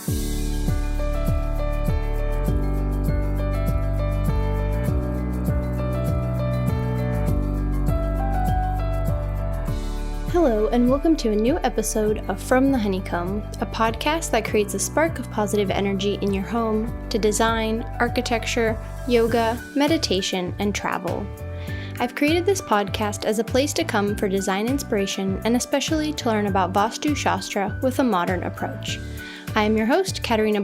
Hello, and welcome to a new episode of From the Honeycomb, a podcast that creates a spark of positive energy in your home to design, architecture, yoga, meditation, and travel. I've created this podcast as a place to come for design inspiration and especially to learn about Vastu Shastra with a modern approach. I am your host, Katerina,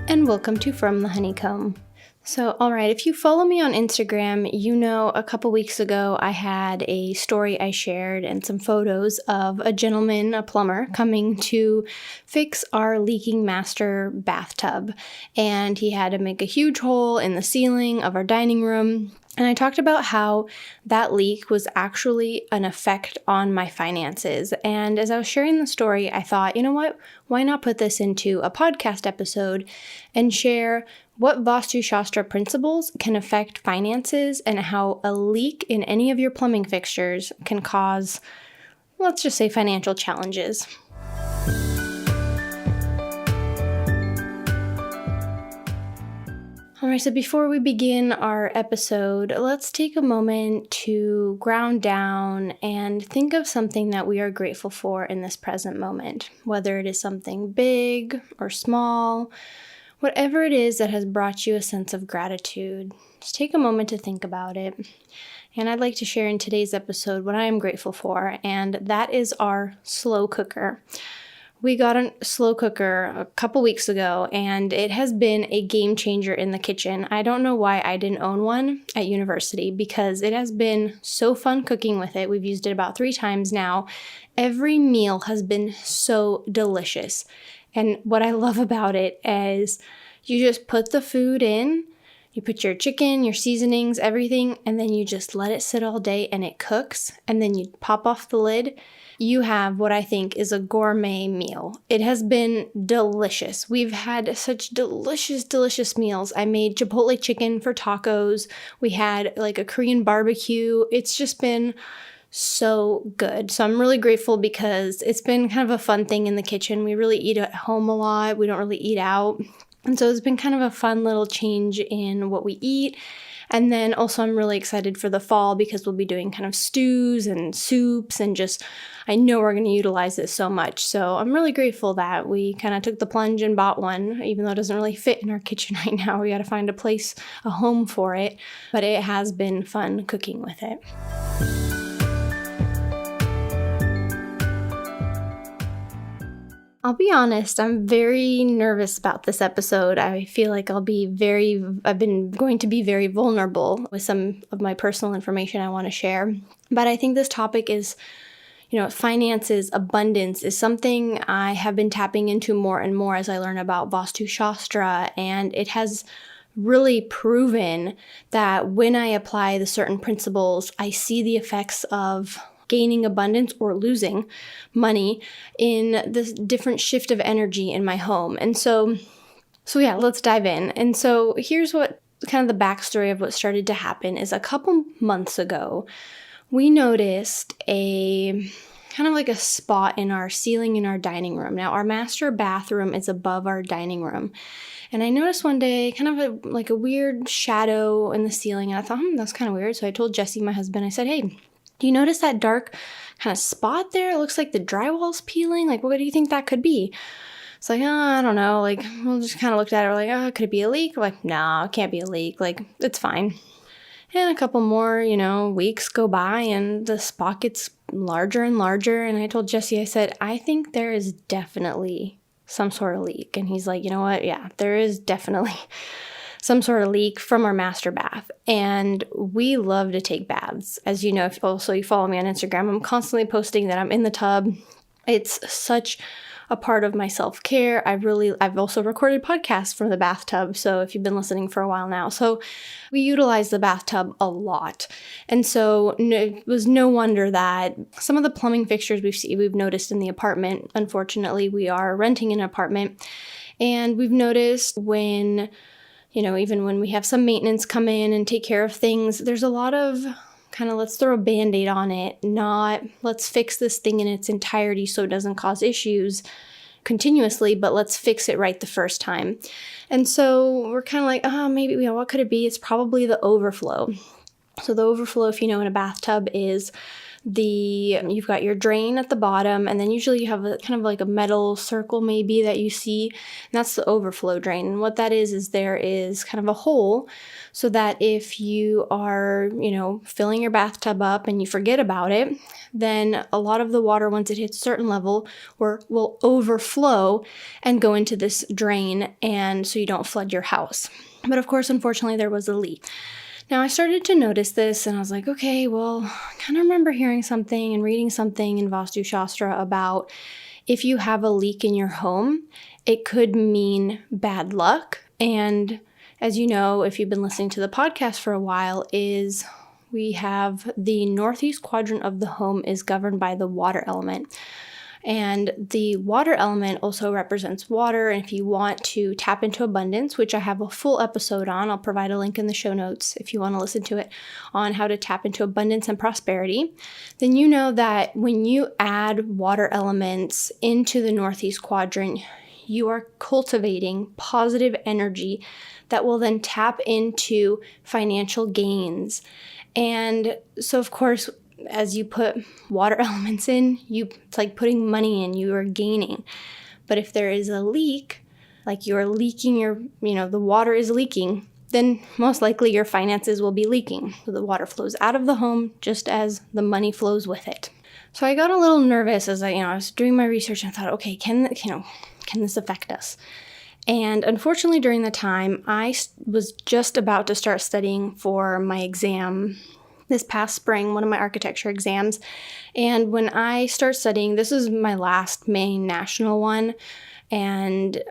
and welcome to From the Honeycomb. So, alright, if you follow me on Instagram, you know a couple weeks ago I had a story I shared and some photos of a gentleman, a plumber, coming to fix our leaking master bathtub. And he had to make a huge hole in the ceiling of our dining room. And I talked about how that leak was actually an effect on my finances. And as I was sharing the story, I thought, you know what? Why not put this into a podcast episode and share what Vastu Shastra principles can affect finances and how a leak in any of your plumbing fixtures can cause, let's just say, financial challenges. Alright, so before we begin our episode, let's take a moment to ground down and think of something that we are grateful for in this present moment, whether it is something big or small. Whatever it is that has brought you a sense of gratitude, just take a moment to think about it. And I'd like to share in today's episode what I am grateful for, and that is our slow cooker. We got a slow cooker a couple weeks ago, and it has been a game changer in the kitchen. I don't know why I didn't own one at university, because it has been so fun cooking with it. We've used it about 3 times now. Every meal has been so delicious. And what I love about it is you just put the food in, you put your chicken, your seasonings, everything, and then you just let it sit all day and it cooks, and then you pop off the lid. You have what I think is a gourmet meal. It has been delicious. We've had such delicious meals. I made Chipotle chicken for tacos. We had like a Korean barbecue. It's just been so good. So I'm really grateful because it's been kind of a fun thing in the kitchen. We really eat at home a lot. We don't really eat out. And so it's been kind of a fun little change in what we eat. And then also I'm really excited for the fall because we'll be doing kind of stews and soups and just, I know we're going to utilize this so much. So I'm really grateful that we kind of took the plunge and bought one, even though it doesn't really fit in our kitchen right now. We got to find a home for it. But it has been fun cooking with it. I'll be honest, I'm very nervous about this episode. I feel like I've been going to be very vulnerable with some of my personal information I want to share. But I think this topic is, finances, abundance is something I have been tapping into more and more as I learn about Vastu Shastra. And it has really proven that when I apply the certain principles, I see the effects of gaining abundance or losing money in this different shift of energy in my home. And so yeah, let's dive in. And so here's what kind of the backstory of what started to happen is a couple months ago, we noticed a kind of like a spot in our ceiling in our dining room. Now, our master bathroom is above our dining room. And I noticed one day kind of like a weird shadow in the ceiling. And I thought, that's kind of weird. So I told Jesse, my husband, I said, hey, do you notice that dark kind of spot there? It looks like the drywall's peeling. Like, what do you think that could be? It's like, I don't know. Like, we'll just kind of looked at it. We're like, could it be a leak? We're like, no, it can't be a leak. Like, it's fine. And a couple more, weeks go by and the spot gets larger and larger. And I told Jesse, I said, I think there is definitely some sort of leak. And he's like, you know what? Yeah, there is definitely some sort of leak from our master bath. And we love to take baths. As you know, if also you follow me on Instagram, I'm constantly posting that I'm in the tub. It's such a part of my self-care. I've also recorded podcasts from the bathtub. So if you've been listening for a while now, so we utilize the bathtub a lot. And so it was no wonder that some of the plumbing fixtures we've noticed in the apartment, unfortunately, we are renting an apartment. And we've noticed when, even when we have some maintenance come in and take care of things, there's a lot of kind of let's throw a Band-Aid on it, not let's fix this thing in its entirety so it doesn't cause issues. continuously, but let's fix it right the first time. And so we're kind of like, maybe, what could it be? It's probably the overflow. So the overflow, if you know, in a bathtub is you've got your drain at the bottom, and then usually you have a kind of like a metal circle maybe that you see, and that's the overflow drain. And what that is there is kind of a hole so that if you are, filling your bathtub up and you forget about it, then a lot of the water, once it hits a certain level, will overflow and go into this drain, and so you don't flood your house. But of course, unfortunately, there was a leak. Now, I started to notice this, and I was like, okay, well, I kind of remember hearing something and reading something in Vastu Shastra about if you have a leak in your home, it could mean bad luck. And as you know, if you've been listening to the podcast for a while, we have the northeast quadrant of the home is governed by the water element. And the water element also represents water. And if you want to tap into abundance, which I have a full episode on, I'll provide a link in the show notes if you want to listen to it, on how to tap into abundance and prosperity, then you know that when you add water elements into the northeast quadrant, you are cultivating positive energy that will then tap into financial gains. And so, of course, as you put water elements in, it's like putting money in, you are gaining. But if there is a leak, like you're leaking the water is leaking, then most likely your finances will be leaking. So the water flows out of the home just as the money flows with it. So I got a little nervous as I was doing my research, and I thought, okay, can this affect us? And unfortunately, during the time, I was just about to start studying for my exam this past spring, one of my architecture exams. And when I start studying, this is my last main national one, and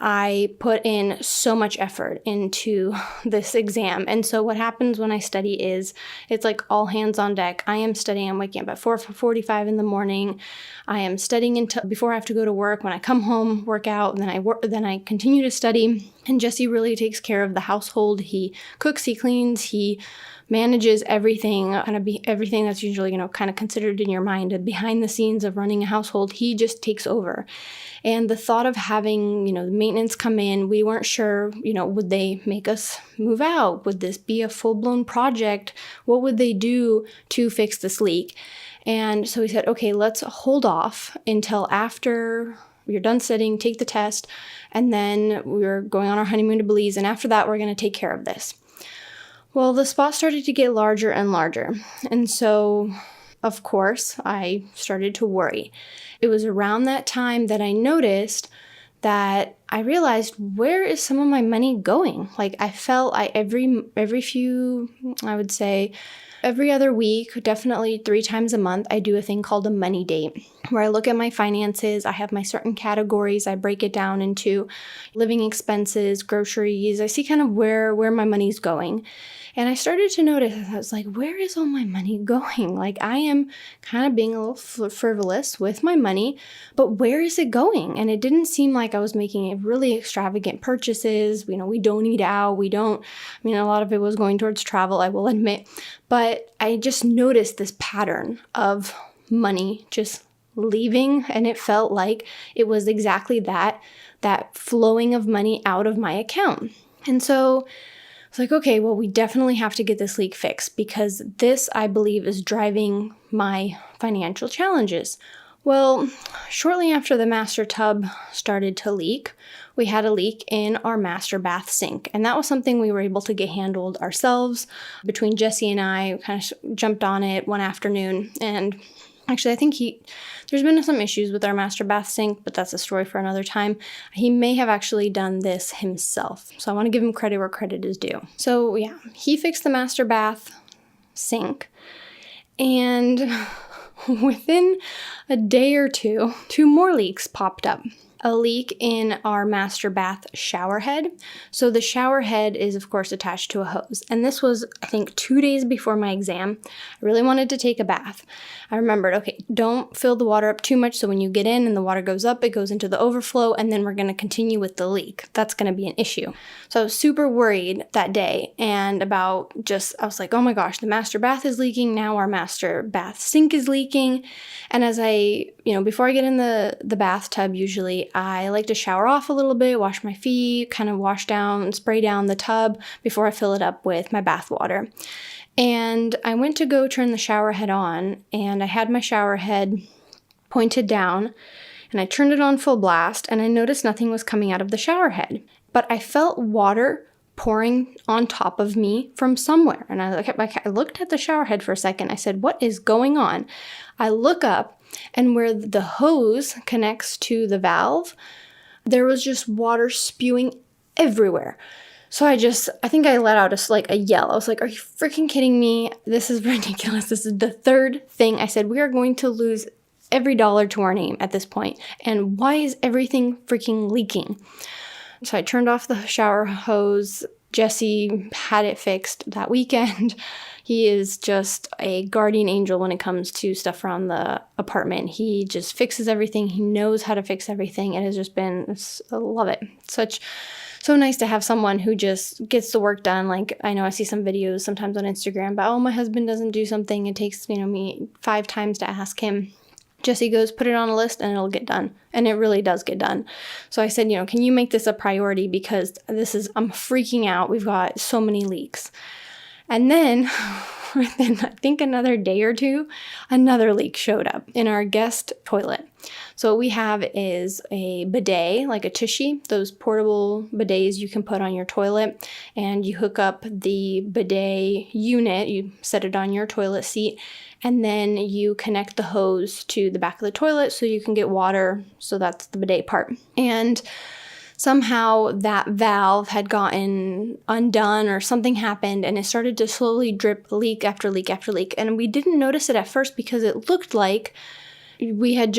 I put in so much effort into this exam. And so what happens when I study is it's like all hands on deck. I am studying. I'm waking up at 4:45 in the morning. I am studying until before I have to go to work. When I come home, work out, and then I continue to study. And Jesse really takes care of the household. He cooks, he cleans, he manages everything, everything that's usually, kind of considered in your mind behind the scenes of running a household. He just takes over. And the thought of having, the maintenance come in, we weren't sure, would they make us move out? Would this be a full-blown project? What would they do to fix this leak? And so we said, okay, let's hold off until after you're done studying, take the test, and then we're going on our honeymoon to Belize, and after that, we're going to take care of this. Well, the spot started to get larger and larger, and so, of course, I started to worry. It was around that time that I noticed that I realized, where is some of my money going? Like, I felt every other week, definitely 3 times a month, I do a thing called a money date, where I look at my finances. I have my certain categories. I break it down into living expenses, groceries. I see kind of where my money's going. And I started to notice, I was like, where is all my money going? Like, I am kind of being a little frivolous with my money, but where is it going? And it didn't seem like I was making really extravagant purchases. We don't eat out. A lot of it was going towards travel, I will admit. But I just noticed this pattern of money just leaving, and it felt like it was exactly that flowing of money out of my account. And so it's like, okay, well, we definitely have to get this leak fixed, because this, I believe, is driving my financial challenges. Well, shortly after the master tub started to leak, we had a leak in our master bath sink. And that was something we were able to get handled ourselves. Between Jesse and I, kind of jumped on it one afternoon. And actually, I think there's been some issues with our master bath sink, but that's a story for another time. He may have actually done this himself. So I want to give him credit where credit is due. So yeah, he fixed the master bath sink. And within a day or two more leaks popped up. A leak in our master bath shower head. So the shower head is, of course, attached to a hose. And this was, I think, 2 days before my exam. I really wanted to take a bath. I remembered, okay, don't fill the water up too much, so when you get in and the water goes up, it goes into the overflow, and then we're going to continue with the leak. That's going to be an issue. So I was super worried that day, and I was like, oh my gosh, the master bath is leaking. Now our master bath sink is leaking. And as before I get in the bathtub, usually I like to shower off a little bit, wash my feet, kind of wash down, spray down the tub before I fill it up with my bath water. And I went to go turn the shower head on, and I had my shower head pointed down, and I turned it on full blast, and I noticed nothing was coming out of the shower head. But I felt water pouring on top of me from somewhere. And I looked at the shower head for a second. I said, what is going on? I look up, and where the hose connects to the valve, there was just water spewing everywhere. So I think I let out a yell. I was like, are you freaking kidding me? This is ridiculous. This is the third thing. I said, we are going to lose every dollar to our name at this point. And why is everything freaking leaking? So I turned off the shower hose. Jesse had it fixed that weekend. He is just a guardian angel when it comes to stuff around the apartment. He just fixes everything. He knows how to fix everything. It has just been, I love it. So nice to have someone who just gets the work done. Like, I know I see some videos sometimes on Instagram about, my husband doesn't do something. It takes, me 5 times to ask him. Jesse goes, put it on a list and it'll get done. And it really does get done. So I said, can you make this a priority? Because I'm freaking out. We've got so many leaks. And then within, I think, another day or two, another leak showed up in our guest toilet. So what we have is a bidet, like a tushy, those portable bidets you can put on your toilet, and you hook up the bidet unit, you set it on your toilet seat, and then you connect the hose to the back of the toilet so you can get water. So that's the bidet part. And somehow that valve had gotten undone or something happened, and it started to slowly drip leak after leak after leak. And we didn't notice it at first because it looked like we had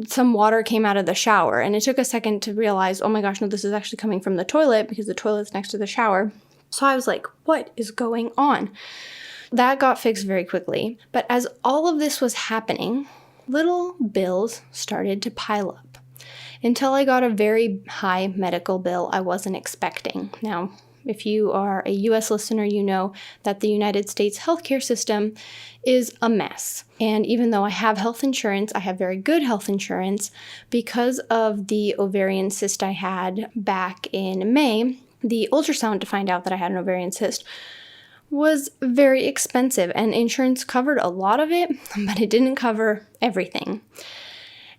some water came out of the shower. And it took a second to realize, oh my gosh, no, this is actually coming from the toilet because the toilet's next to the shower. So I was like, what is going on? That got fixed very quickly. But as all of this was happening, little bills started to pile up until I got a very high medical bill I wasn't expecting. Now, if you are a US listener, you know that the United States healthcare system is a mess. And even though I have health insurance, I have very good health insurance, because of the ovarian cyst I had back in May, the ultrasound to find out that I had an ovarian cyst was very expensive, and insurance covered a lot of it, but it didn't cover everything.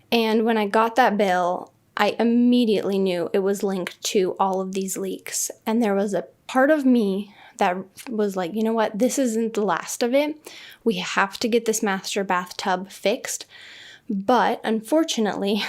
And when I got that bill, I immediately knew it was linked to all of these leaks. And there was a part of me that was like, you know what, this isn't the last of it. We have to get this master bathtub fixed. But unfortunately,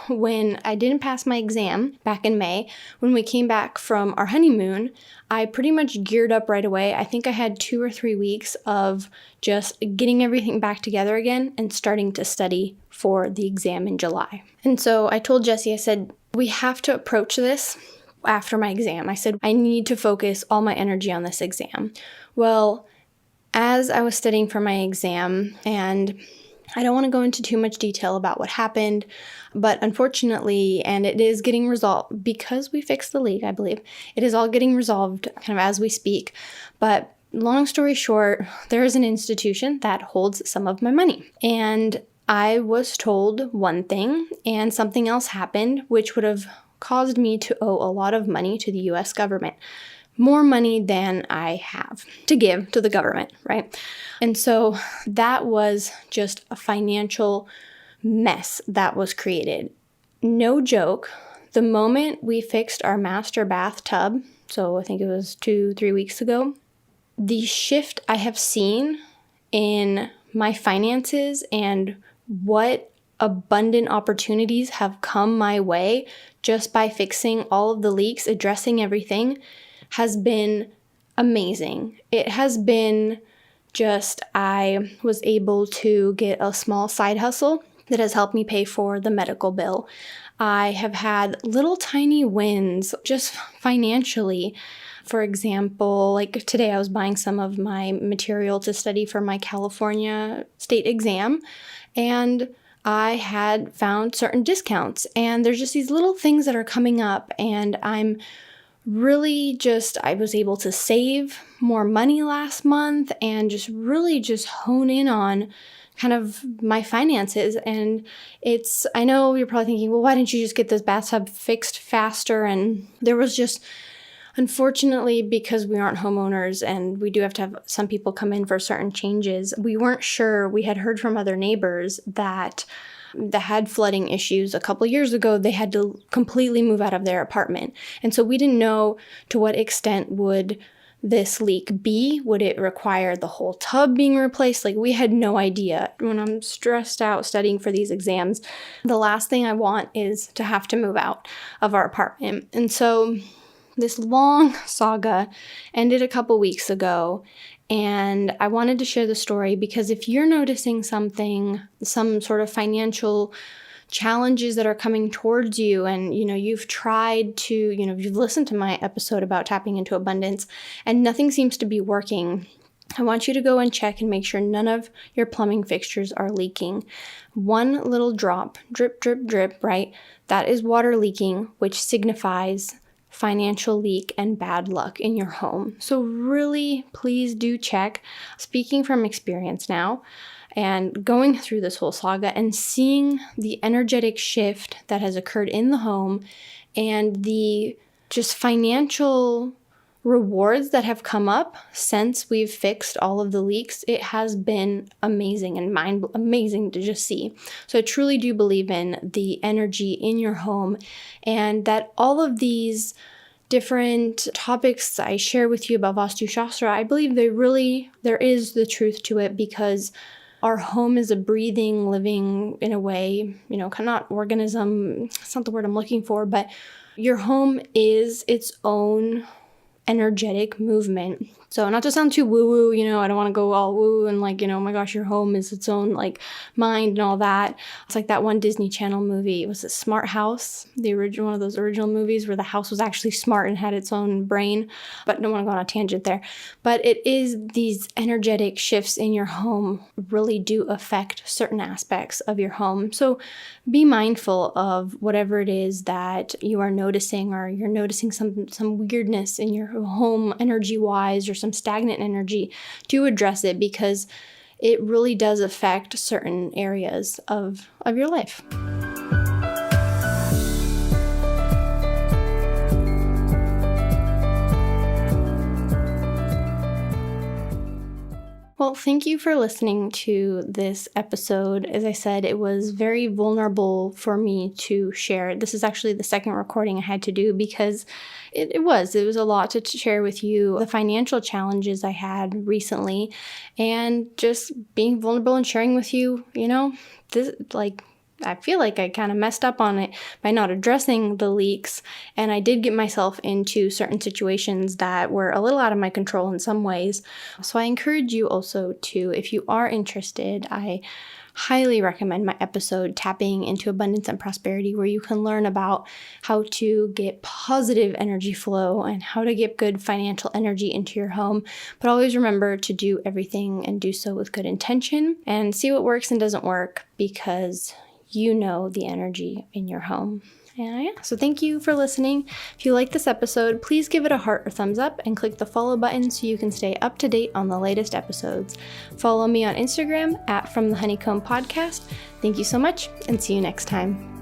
when I didn't pass my exam back in May, when we came back from our honeymoon, I pretty much geared up right away. I think I had 2 or 3 weeks of just getting everything back together again and starting to study for the exam in July. And so I told Jesse, I said, we have to approach this after my exam. I said, I need to focus all my energy on this exam. Well, as I was studying for my exam, and I don't want to go into too much detail about what happened, but unfortunately, and it is getting resolved because we fixed the leak, I believe, it is all getting resolved kind of as we speak. But long story short, there is an institution that holds some of my money. And I was told one thing and something else happened, which would have caused me to owe a lot of money to the US government. More money than I have to give to the government, right? And so that was just a financial mess that was created. No joke, the moment we fixed our master bathtub, so I think it was 2-3 weeks ago, the shift I have seen in my finances and what abundant opportunities have come my way just by fixing all of the leaks, addressing everything, has been amazing. It has been just, I was able to get a small side hustle that has helped me pay for the medical bill. I have had little tiny wins just financially. For example, like today I was buying some of my material to study for my California state exam, and I had found certain discounts, and there's just these little things that are coming up, and I'm really I was able to save more money last month and just really just hone in on kind of my finances. And I know you're probably thinking, well, why didn't you just get this bathtub fixed faster? And there was just, unfortunately, because we aren't homeowners and we do have to have some people come in for certain changes, we weren't sure. We had heard from other neighbors that had flooding issues a couple years ago. They had to completely move out of their apartment. And so we didn't know to what extent would this leak be? Would it require the whole tub being replaced? Like, we had no idea. When I'm stressed out studying for these exams, the last thing I want is to have to move out of our apartment. And so this long saga ended a couple weeks ago, and I wanted to share the story because if you're noticing something, some sort of financial challenges that are coming towards you, and you've tried to, you've listened to my episode about tapping into abundance and nothing seems to be working, I want you to go and check and make sure none of your plumbing fixtures are leaking. One little drop, drip, drip, drip, right? That is water leaking, which signifies financial leak and bad luck in your home. So really, please do check. Speaking from experience now, and going through this whole saga and seeing the energetic shift that has occurred in the home and the just financial rewards that have come up since we've fixed all of the leaks, it has been amazing and amazing to just see. So I truly do believe in the energy in your home, and that all of these different topics I share with you about Vastu Shastra, I believe there is the truth to it, because our home is a breathing, living, in a way, not organism, it's not the word I'm looking for, but your home is its own energetic movement. So not to sound too woo-woo, I don't want to go all woo and oh my gosh, your home is its own mind and all that. It's like that one Disney Channel movie. Was it Smart House? One of those original movies where the house was actually smart and had its own brain. But I don't want to go on a tangent there. But it is these energetic shifts in your home really do affect certain aspects of your home. So be mindful of whatever it is that you are noticing, or you're noticing some weirdness in your home energy-wise, or some stagnant energy, to address it, because it really does affect certain areas of your life. Well, thank you for listening to this episode. As I said, it was very vulnerable for me to share. This is actually the second recording I had to do because it was a lot to share with you, the financial challenges I had recently, and just being vulnerable and sharing with you, I feel like I kind of messed up on it by not addressing the leaks, and I did get myself into certain situations that were a little out of my control in some ways. So I encourage you also to, if you are interested, I highly recommend my episode, Tapping into Abundance and Prosperity, where you can learn about how to get positive energy flow and how to get good financial energy into your home. But always remember to do everything and do so with good intention, and see what works and doesn't work, because you know the energy in your home. So thank you for listening. If you like this episode, please give it a heart or thumbs up and click the follow button so you can stay up to date on the latest episodes. Follow me on Instagram @FromTheHoneycomb Podcast. Thank you so much, and see you next time.